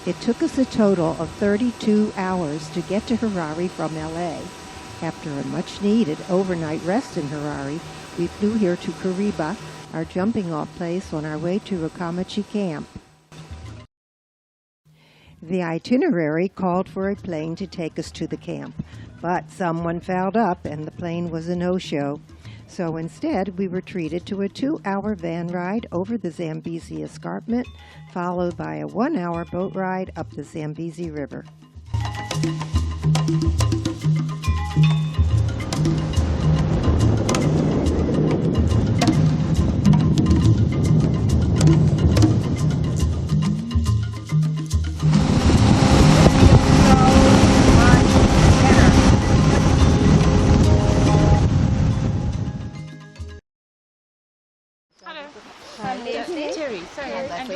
It took us a total of 32 hours to get to Harare from LA. After a much-needed overnight rest in Harare, we flew here to Kariba, our jumping-off place on our way to Rukamachi Camp. The itinerary called for a plane to take us to the camp, but someone fouled up and the plane was a no-show. So instead, we were treated to a 2-hour van ride over the Zambezi Escarpment, followed by a 1-hour boat ride up the Zambezi River.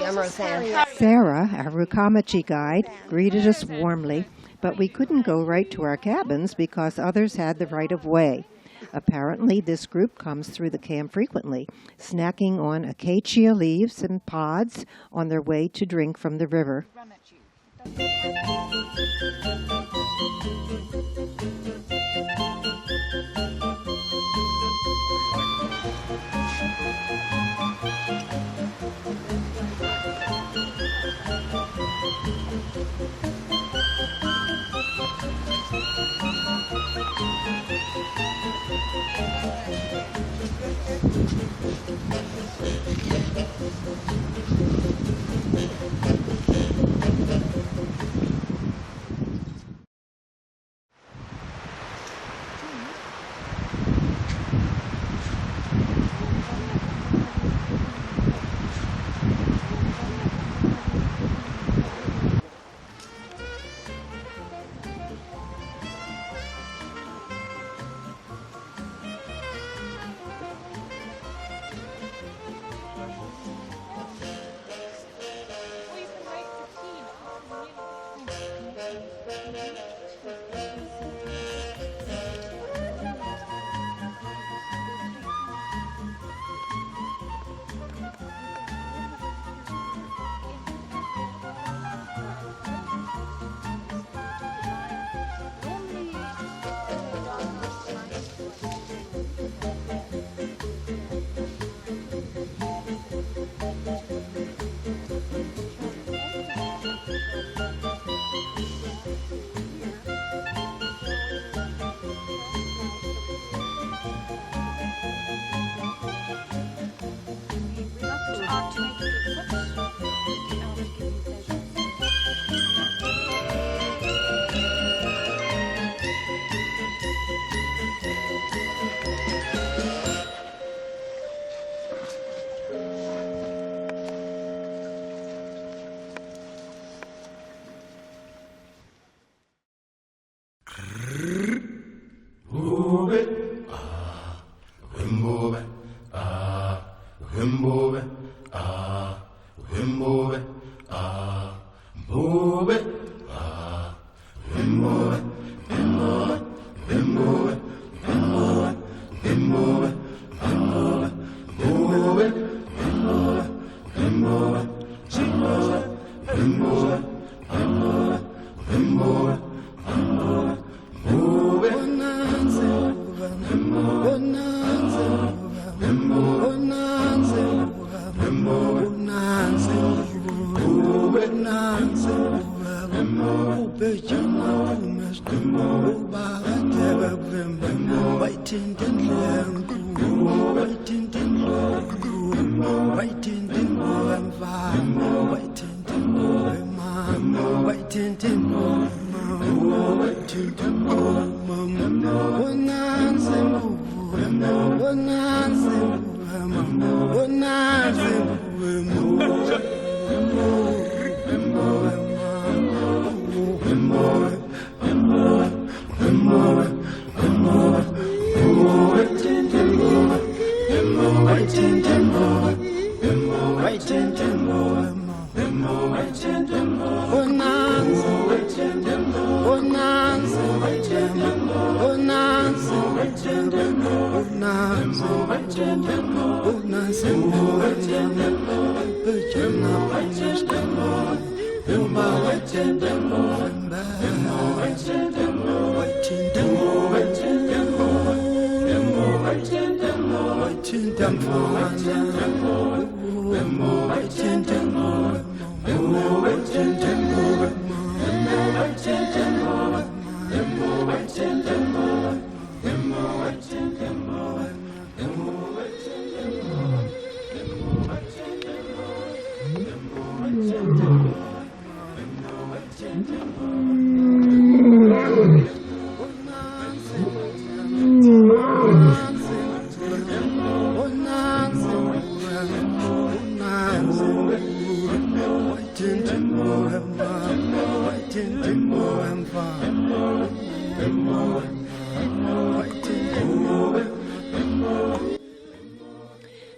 I'm Roseann. Sarah, our Rukamachi guide, greeted us warmly, but we couldn't go right to our cabins because others had the right of way. Apparently, this group comes through the camp frequently, snacking on acacia leaves and pods on their way to drink from the river.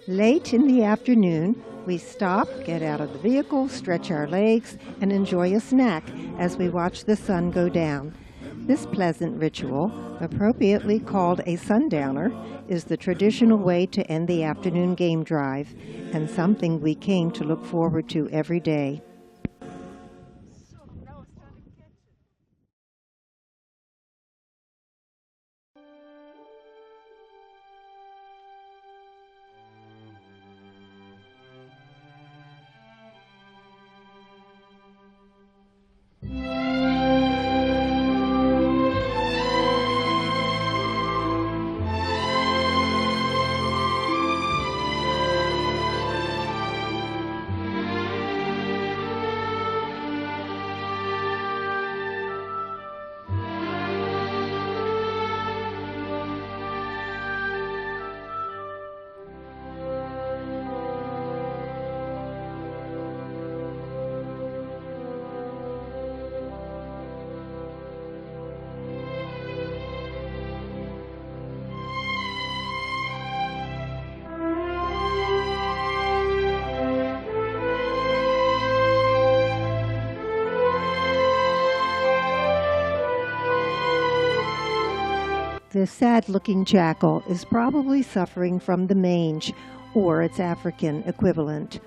Late in the afternoon, we stop, get out of the vehicle, stretch our legs, and enjoy a snack as we watch the sun go down. This pleasant ritual, appropriately called a sundowner, is the traditional way to end the afternoon game drive, and something we came to look forward to every day. The sad-looking jackal is probably suffering from the mange, or its African equivalent.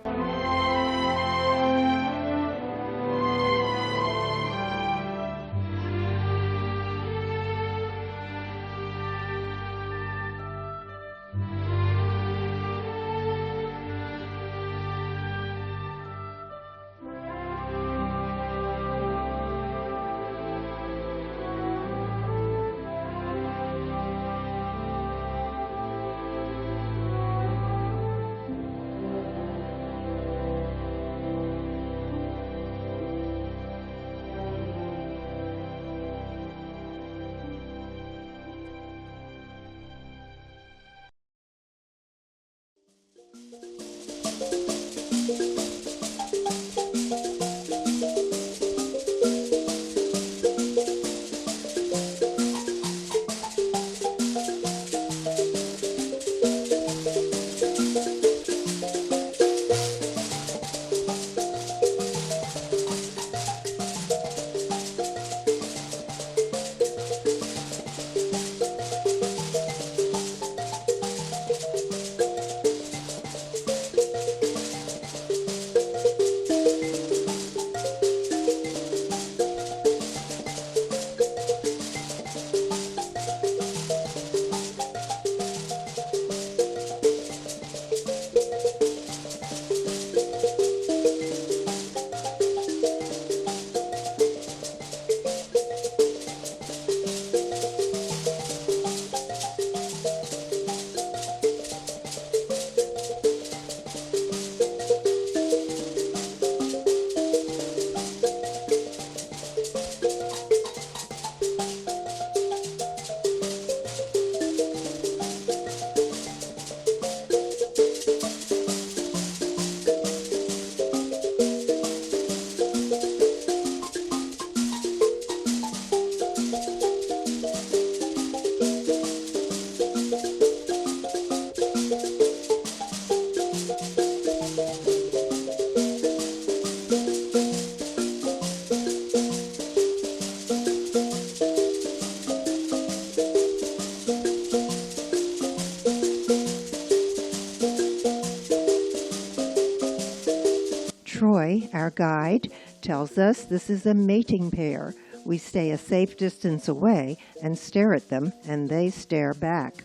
Roy, our guide, tells us this is a mating pair. We stay a safe distance away and stare at them, and they stare back.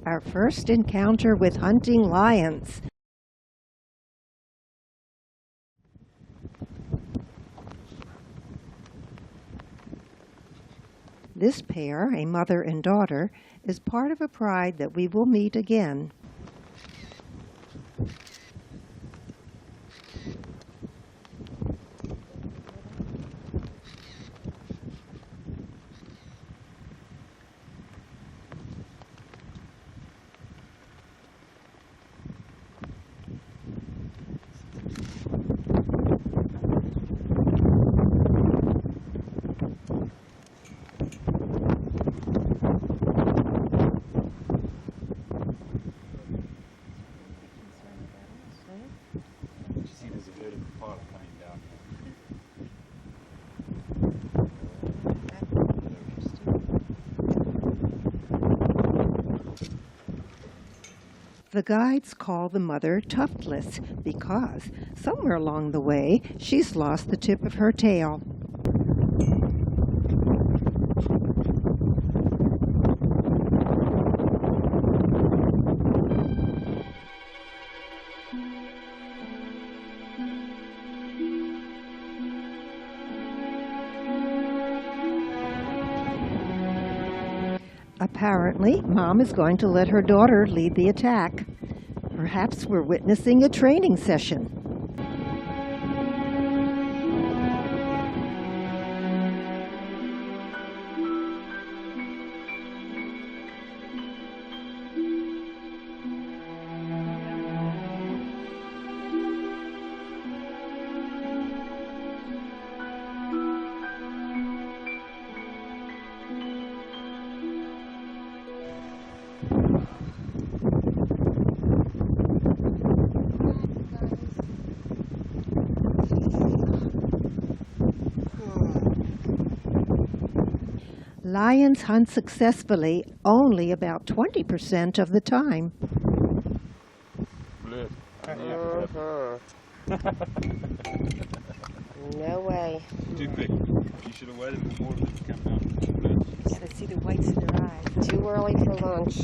Our first encounter with hunting lions. This pair, a mother and daughter, is part of a pride that we will meet again. The guides call the mother tuftless because somewhere along the way she's lost the tip of her tail. Apparently, Mom is going to let her daughter lead the attack. Perhaps we're witnessing a training session. Lions hunt successfully only about 20% of the time. No way. Too quick. You should have waited for more of it to come out. Gotta see the whites in their eyes. Too early for lunch.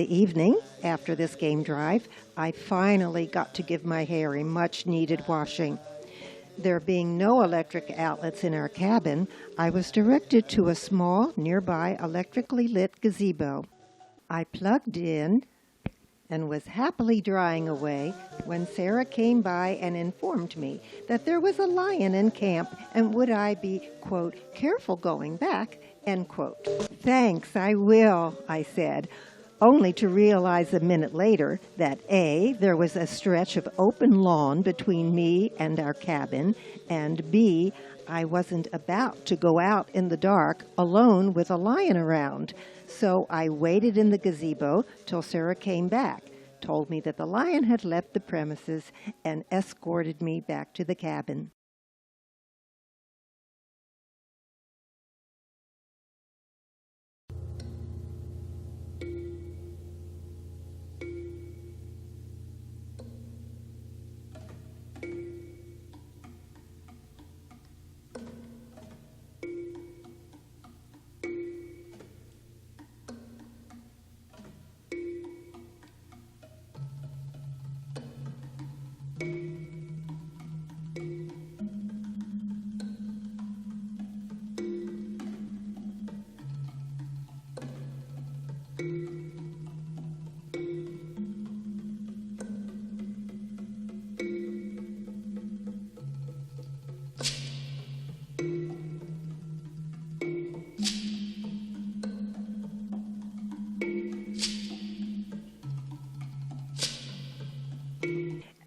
the evening, after this game drive, I finally got to give my hair a much-needed washing. There being no electric outlets in our cabin, I was directed to a small, nearby electrically lit gazebo. I plugged in and was happily drying away when Sarah came by and informed me that there was a lion in camp and would I be, quote, careful going back, end quote. Thanks, I will, I said, only to realize a minute later that A, there was a stretch of open lawn between me and our cabin, and B, I wasn't about to go out in the dark alone with a lion around. So I waited in the gazebo till Sarah came back, told me that the lion had left the premises, and escorted me back to the cabin.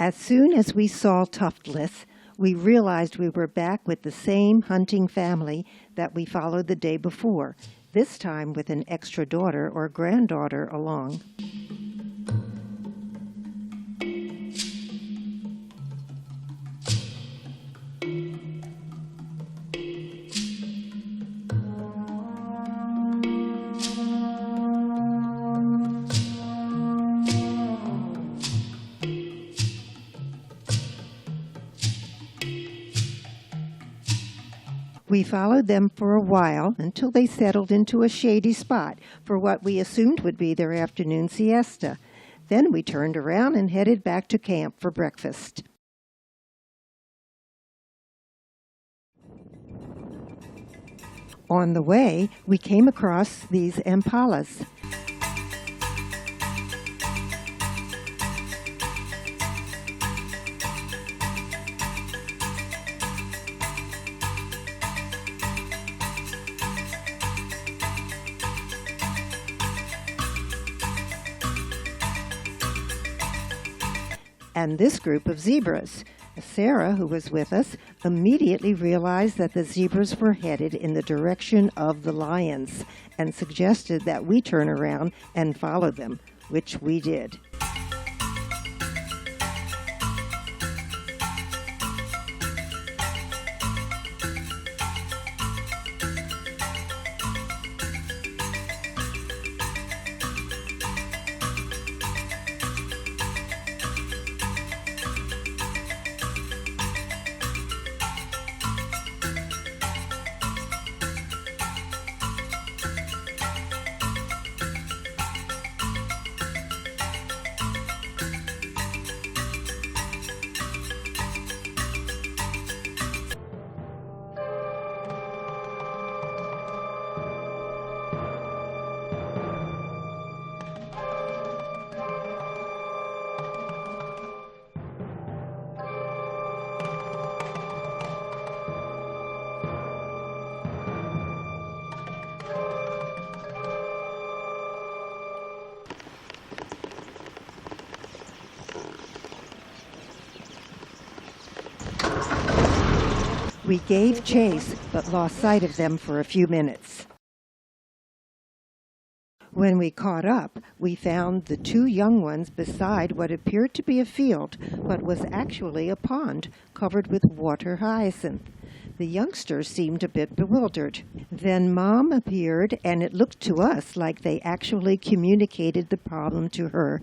As soon as we saw Tuftless, we realized we were back with the same hunting family that we followed the day before, this time with an extra daughter or granddaughter along. We followed them for a while until they settled into a shady spot for what we assumed would be their afternoon siesta. Then we turned around and headed back to camp for breakfast. On the way, we came across these impalas. And this group of zebras. Sarah, who was with us, immediately realized that the zebras were headed in the direction of the lions and suggested that we turn around and follow them, which we did. We gave chase, but lost sight of them for a few minutes. When we caught up, we found the two young ones beside what appeared to be a field, but was actually a pond covered with water hyacinth. The youngsters seemed a bit bewildered. Then Mom appeared, and it looked to us like they actually communicated the problem to her.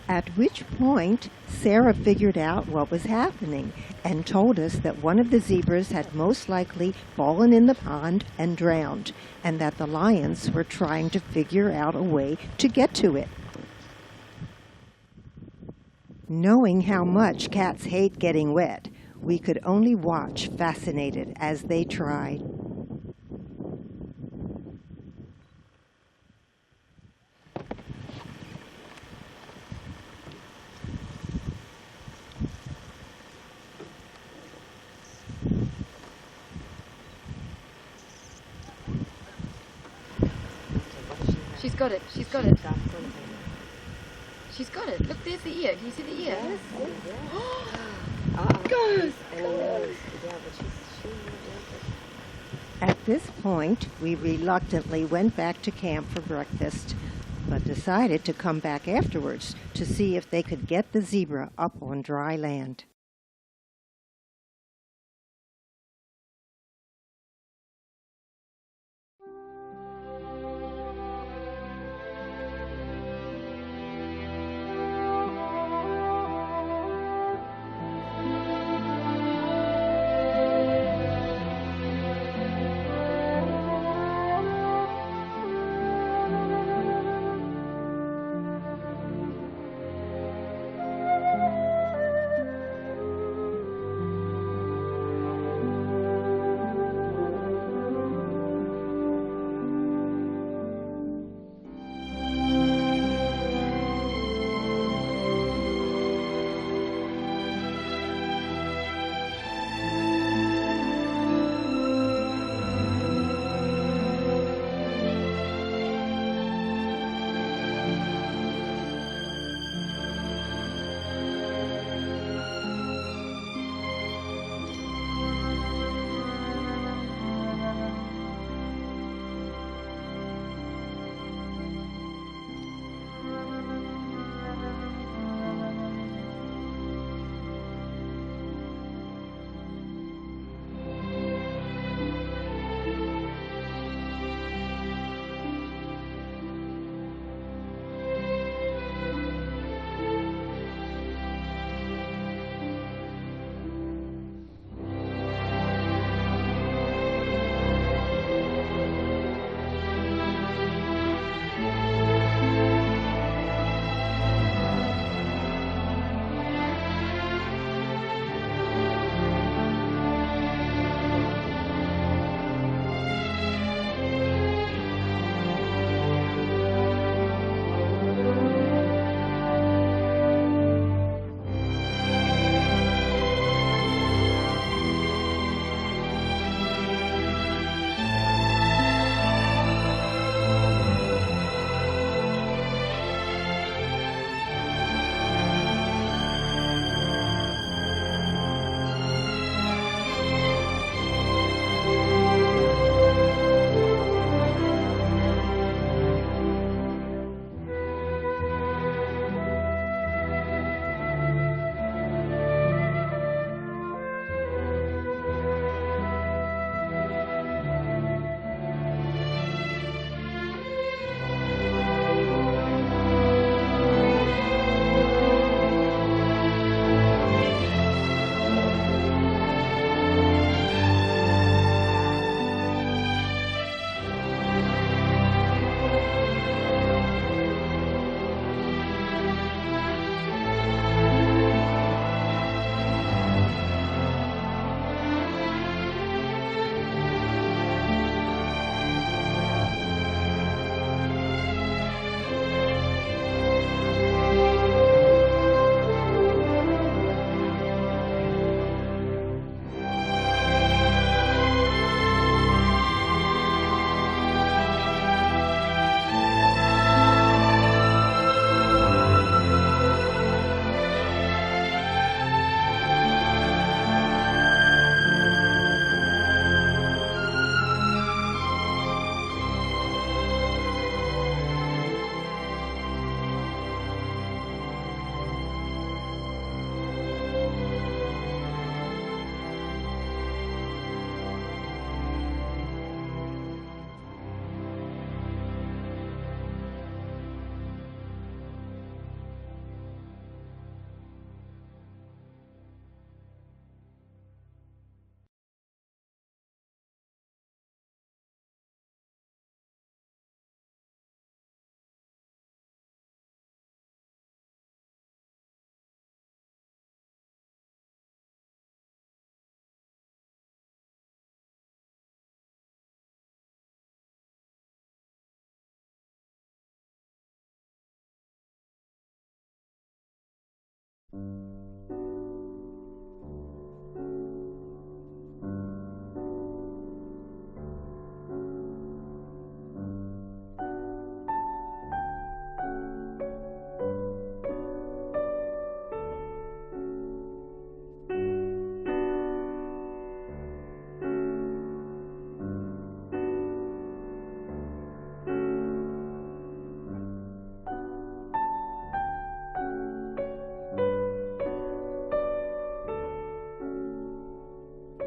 At which point, Sarah figured out what was happening and told us that one of the zebras had most likely fallen in the pond and drowned, and that the lions were trying to figure out a way to get to it. Knowing how much cats hate getting wet, we could only watch fascinated as they tried. She's got it. She's got it. She's got it. Look, there's the ear. Can you see the ear? Yes. Goes. And the nose. Yeah, but she At this point, we reluctantly went back to camp for breakfast, but decided to come back afterwards to see if they could get the zebra up on dry land.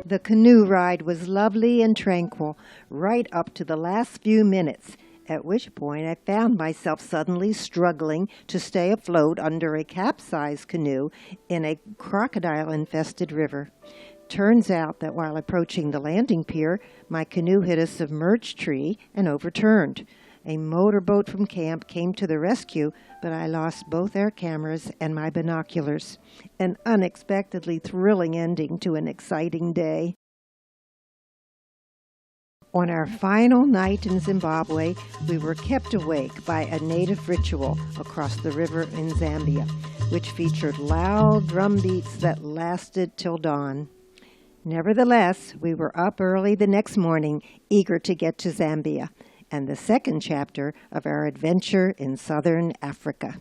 The canoe ride was lovely and tranquil right up to the last few minutes, at which point I found myself suddenly struggling to stay afloat under a capsized canoe in a crocodile-infested river. Turns out that while approaching the landing pier, my canoe hit a submerged tree and overturned. A motorboat from camp came to the rescue, but I lost both our cameras and my binoculars. An unexpectedly thrilling ending to an exciting day. On our final night in Zimbabwe, we were kept awake by a native ritual across the river in Zambia, which featured loud drum beats that lasted till dawn. Nevertheless, we were up early the next morning, eager to get to Zambia, and the second chapter of our adventure in southern Africa.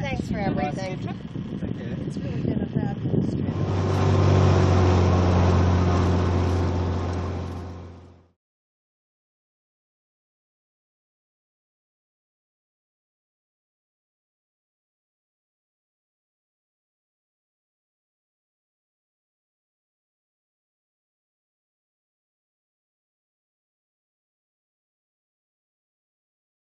Thanks for everything. Take care. It's really been a fabulous trip.